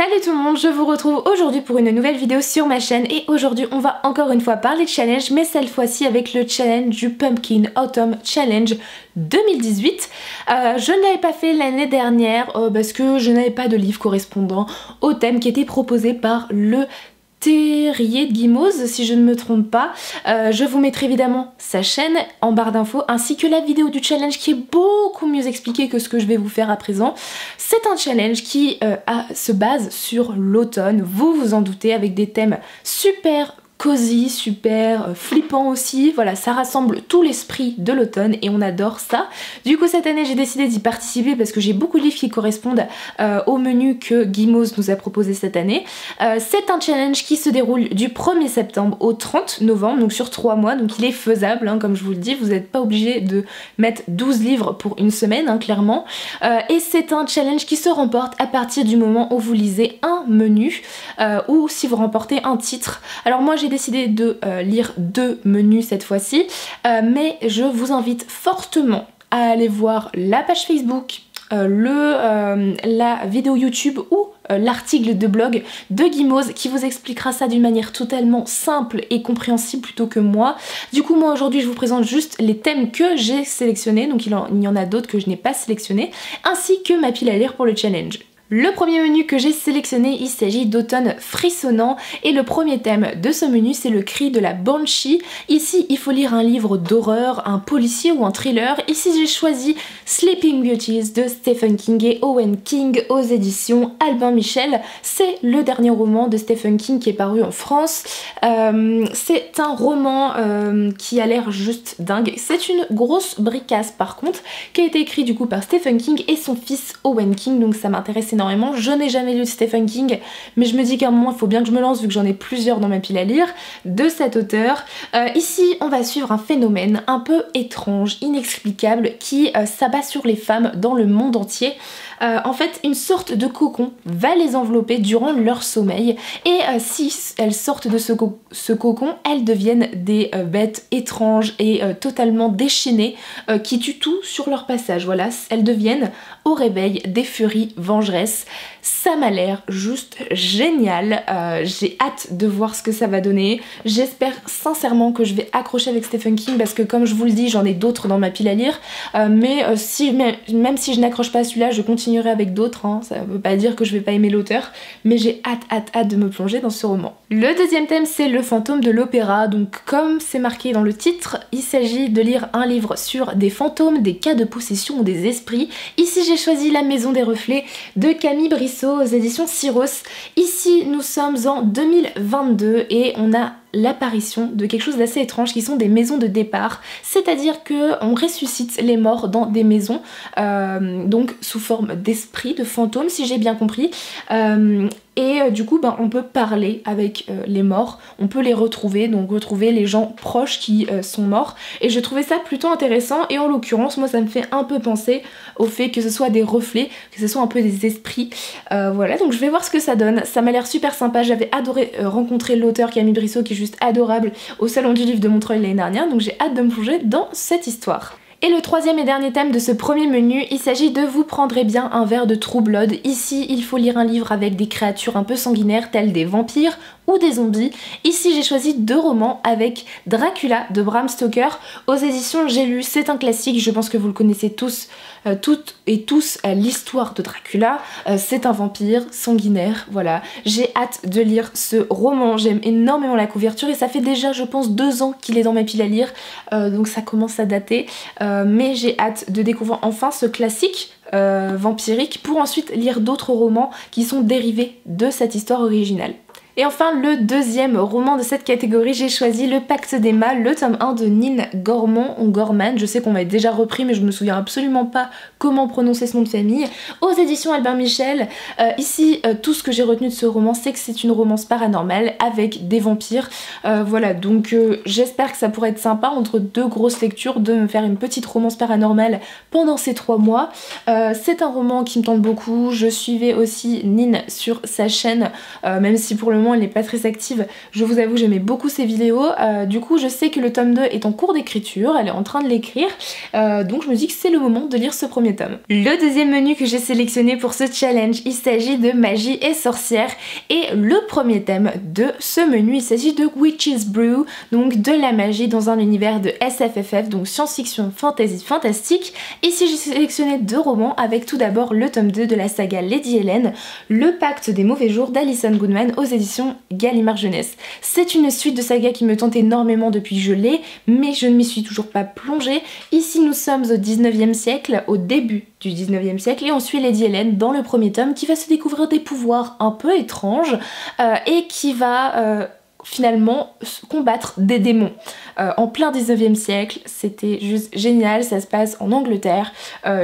Salut tout le monde, je vous retrouve aujourd'hui pour une nouvelle vidéo sur ma chaîne et aujourd'hui on va encore une fois parler de challenge, mais cette fois-ci avec le challenge du Pumpkin Autumn Challenge 2018. Je ne l'avais pas fait l'année dernière parce que je n'avais pas de livre correspondant au thème qui était proposé par le Terrier de Guimauze, si je ne me trompe pas. Je vous mettrai évidemment sa chaîne en barre d'infos ainsi que la vidéo du challenge qui est beaucoup mieux expliquée que ce que je vais vous faire à présent. C'est un challenge qui se base sur l'automne, vous vous en doutez, avec des thèmes super cosy, super flippant aussi. Voilà, ça rassemble tout l'esprit de l'automne et on adore ça. Du coup cette année j'ai décidé d'y participer parce que j'ai beaucoup de livres qui correspondent au menu que Guimauze nous a proposé cette année. C'est un challenge qui se déroule du 1er septembre au 30 novembre, donc sur 3 mois, donc il est faisable, hein, comme je vous le dis, vous n'êtes pas obligé de mettre 12 livres pour une semaine, hein, clairement. Et c'est un challenge qui se remporte à partir du moment où vous lisez un menu ou si vous remportez un titre. Alors moi j'ai décidé de lire 2 menus cette fois-ci, mais je vous invite fortement à aller voir la page Facebook, la vidéo YouTube ou l'article de blog de Guimauze qui vous expliquera ça d'une manière totalement simple et compréhensible plutôt que moi. Du coup moi aujourd'hui je vous présente juste les thèmes que j'ai sélectionnés, donc il y en a d'autres que je n'ai pas sélectionnés, ainsi que ma pile à lire pour le challenge. Le premier menu que j'ai sélectionné, il s'agit d'automne frissonnant et le premier thème de ce menu c'est le cri de la banshee. Ici il faut lire un livre d'horreur, un policier ou un thriller. Ici j'ai choisi Sleeping Beauties de Stephen King et Owen King aux éditions Albin Michel. C'est le dernier roman de Stephen King qui est paru en France. C'est un roman qui a l'air juste dingue. C'est une grosse bricasse par contre qui a été écrit du coup par Stephen King et son fils Owen King, donc ça m'intéresse énormément. Je n'ai jamais lu de Stephen King, mais je me dis qu'à un moment il faut bien que je me lance vu que j'en ai plusieurs dans ma pile à lire de cet auteur. Ici on va suivre un phénomène un peu étrange, inexplicable qui s'abat sur les femmes dans le monde entier. En fait une sorte de cocon va les envelopper durant leur sommeil et si elles sortent de ce cocon, elles deviennent des bêtes étranges et totalement déchaînées qui tuent tout sur leur passage. Voilà, elles deviennent au réveil des furies vengeresses. Ça m'a l'air juste génial, j'ai hâte de voir ce que ça va donner. J'espère sincèrement que je vais accrocher avec Stephen King parce que comme je vous le dis j'en ai d'autres dans ma pile à lire, mais même si je n'accroche pas celui-là je continuerai avec d'autres, hein. Ça veut pas dire que je vais pas aimer l'auteur, mais j'ai hâte de me plonger dans ce roman. Le deuxième thème c'est le fantôme de l'opéra, donc comme c'est marqué dans le titre, il s'agit de lire un livre sur des fantômes, des cas de possession ou des esprits. Ici j'ai choisi La Maison des Reflets de Camille Brissot aux éditions Syros. Ici nous sommes en 2022 et on a l'apparition de quelque chose d'assez étrange qui sont des maisons de départ, c'est-à-dire que on ressuscite les morts dans des maisons, donc sous forme d'esprits, de fantômes si j'ai bien compris. Du coup on peut parler avec les morts, on peut les retrouver, donc retrouver les gens proches qui sont morts, et je trouvais ça plutôt intéressant et en l'occurrence moi ça me fait un peu penser au fait que ce soit des reflets, que ce soit un peu des esprits. Voilà, donc je vais voir ce que ça donne. Ça m'a l'air super sympa, j'avais adoré rencontrer l'auteur Camille Brissot qui est juste adorable au salon du livre de Montreuil l'année dernière, donc j'ai hâte de me plonger dans cette histoire. Et le troisième et dernier thème de ce premier menu, il s'agit de Vous prendrez bien un verre de True Blood. Ici, il faut lire un livre avec des créatures un peu sanguinaires telles des vampires ou des zombies. Ici, j'ai choisi 2 romans avec Dracula de Bram Stoker aux éditions J'ai lu. C'est un classique, je pense que vous le connaissez tous, toutes et tous, l'histoire de Dracula. C'est un vampire sanguinaire, voilà. J'ai hâte de lire ce roman, j'aime énormément la couverture et ça fait déjà, je pense, 2 ans qu'il est dans ma pile à lire, donc ça commence à dater. Mais j'ai hâte de découvrir enfin ce classique vampirique pour ensuite lire d'autres romans qui sont dérivés de cette histoire originale. Et enfin le deuxième roman de cette catégorie, j'ai choisi Le Pacte des Mâles, le tome 1 de Nin Gorman ou Gorman, je sais qu'on m'a déjà repris mais je me souviens absolument pas comment prononcer ce nom de famille, aux éditions Albin Michel. Ici tout ce que j'ai retenu de ce roman c'est que c'est une romance paranormale avec des vampires, voilà, donc j'espère que ça pourrait être sympa entre 2 grosses lectures de me faire une petite romance paranormale pendant ces 3 mois. C'est un roman qui me tente beaucoup, je suivais aussi Nin sur sa chaîne, même si pour le moment elle n'est pas très active, je vous avoue j'aimais beaucoup ses vidéos, du coup je sais que le tome 2 est en cours d'écriture, elle est en train de l'écrire, donc je me dis que c'est le moment de lire ce premier tome. Le deuxième menu que j'ai sélectionné pour ce challenge, il s'agit de magie et sorcière, et le premier thème de ce menu, il s'agit de Witch's Brew, donc de la magie dans un univers de SFFF, donc science-fiction, fantasy, fantastique. Ici j'ai sélectionné 2 romans avec tout d'abord le tome 2 de la saga Lady Helen, Le Pacte des Mauvais Jours d'Alison Goodman aux éditions Gallimard Jeunesse. C'est une suite de saga qui me tente énormément depuis que je l'ai, mais je ne m'y suis toujours pas plongée. Ici nous sommes au 19e siècle, au début du 19e siècle, et on suit Lady Helen dans le premier tome qui va se découvrir des pouvoirs un peu étranges et qui va finalement combattre des démons. En plein 19e siècle, c'était juste génial, ça se passe en Angleterre,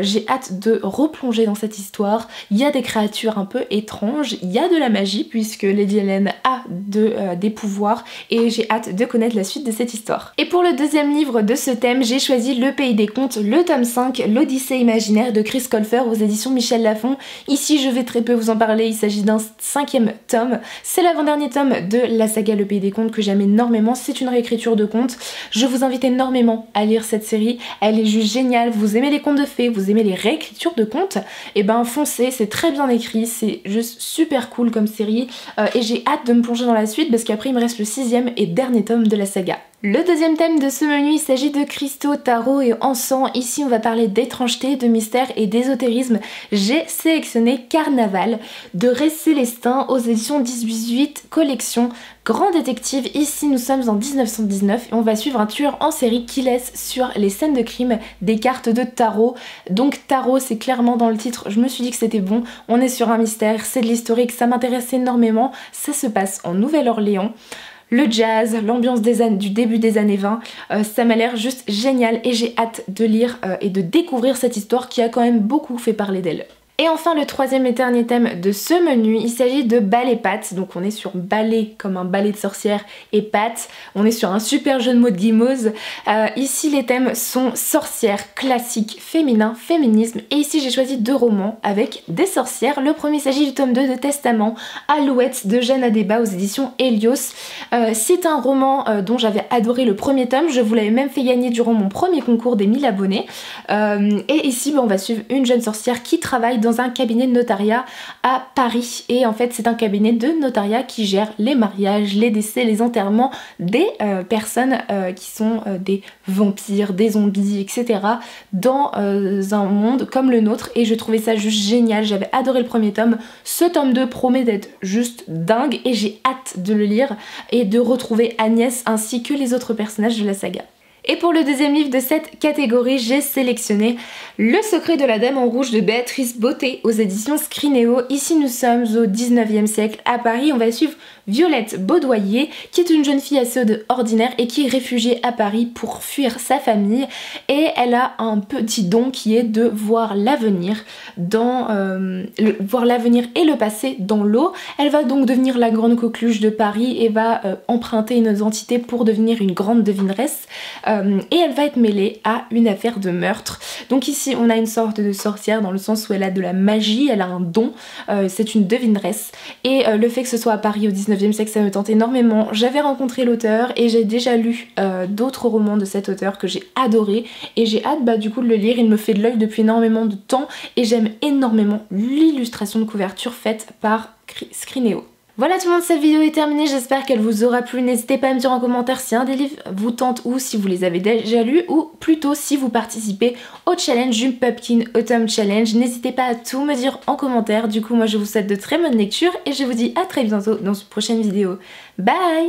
j'ai hâte de replonger dans cette histoire, il y a des créatures un peu étranges, il y a de la magie puisque Lady Helen a des pouvoirs et j'ai hâte de connaître la suite de cette histoire. Et pour le deuxième livre de ce thème, j'ai choisi Le Pays des Contes, le tome 5, l'Odyssée imaginaire de Chris Colfer aux éditions Michel Lafon. Ici je vais très peu vous en parler, il s'agit d'un 5e tome, c'est l'avant-dernier tome de la saga Le Pays des Contes que j'aime énormément, c'est une réécriture de contes. Je vous invite énormément à lire cette série, elle est juste géniale, vous aimez les contes de fées, vous aimez les réécritures de contes, et ben foncez, c'est très bien écrit, c'est juste super cool comme série et j'ai hâte de me plonger dans la suite parce qu'après il me reste le 6e et dernier tome de la saga. Le deuxième thème de ce menu, il s'agit de cristaux, tarot et encens. Ici on va parler d'étrangeté, de mystère et d'ésotérisme. J'ai sélectionné Carnaval de Ray Célestin aux éditions 18 collection Grand Détective. Ici nous sommes en 1919 et on va suivre un tueur en série qui laisse sur les scènes de crime des cartes de tarot. Donc tarot, c'est clairement dans le titre, je me suis dit que c'était bon. On est sur un mystère, c'est de l'historique, ça m'intéresse énormément. Ça se passe en Nouvelle-Orléans. Le jazz, l'ambiance du début des années 20, ça m'a l'air juste génial et j'ai hâte de lire et de découvrir cette histoire qui a quand même beaucoup fait parler d'elle. Et enfin le troisième et dernier thème de ce menu, il s'agit de Bal et Pâte. Donc on est sur ballet comme un ballet de sorcière et pâte. On est sur un super jeu de mots de guimauve. Ici les thèmes sont sorcière, classique, féminin, féminisme. Et ici j'ai choisi 2 romans avec des sorcières. Le premier s'agit du tome 2 de Testament, Alouette de Jeanne Adeba aux éditions Helios. C'est un roman dont j'avais adoré le premier tome. Je vous l'avais même fait gagner durant mon premier concours des 1000 abonnés. Et ici on va suivre une jeune sorcière qui travaille dans un cabinet de notariat à Paris, et en fait c'est un cabinet de notariat qui gère les mariages, les décès, les enterrements des personnes qui sont des vampires, des zombies, etc. dans un monde comme le nôtre, et je trouvais ça juste génial, j'avais adoré le premier tome. Ce tome 2 promet d'être juste dingue et j'ai hâte de le lire et de retrouver Agnès ainsi que les autres personnages de la saga. Et pour le deuxième livre de cette catégorie, j'ai sélectionné Le Secret de la Dame en Rouge de Béatrice Beauté aux éditions Scrinéo. Ici nous sommes au 19e siècle à Paris, on va suivre Violette Baudoyer qui est une jeune fille assez ordinaire et qui est réfugiée à Paris pour fuir sa famille, et elle a un petit don qui est de voir l'avenir voir l'avenir et le passé dans l'eau. Elle va donc devenir la grande coqueluche de Paris et va emprunter une identité pour devenir une grande devineresse. Et elle va être mêlée à une affaire de meurtre. Donc ici on a une sorte de sorcière dans le sens où elle a de la magie, elle a un don, c'est une devineresse, et le fait que ce soit à Paris au 19e siècle ça me tente énormément. J'avais rencontré l'auteur et j'ai déjà lu d'autres romans de cet auteur que j'ai adoré et j'ai hâte du coup de le lire. Il me fait de l'œil depuis énormément de temps et j'aime énormément l'illustration de couverture faite par Scrinéo. Voilà tout le monde, cette vidéo est terminée, j'espère qu'elle vous aura plu. N'hésitez pas à me dire en commentaire si un des livres vous tente ou si vous les avez déjà lus, ou plutôt si vous participez au challenge du Pumpkin Autumn Challenge. N'hésitez pas à tout me dire en commentaire. Du coup moi je vous souhaite de très bonnes lectures et je vous dis à très bientôt dans une prochaine vidéo. Bye!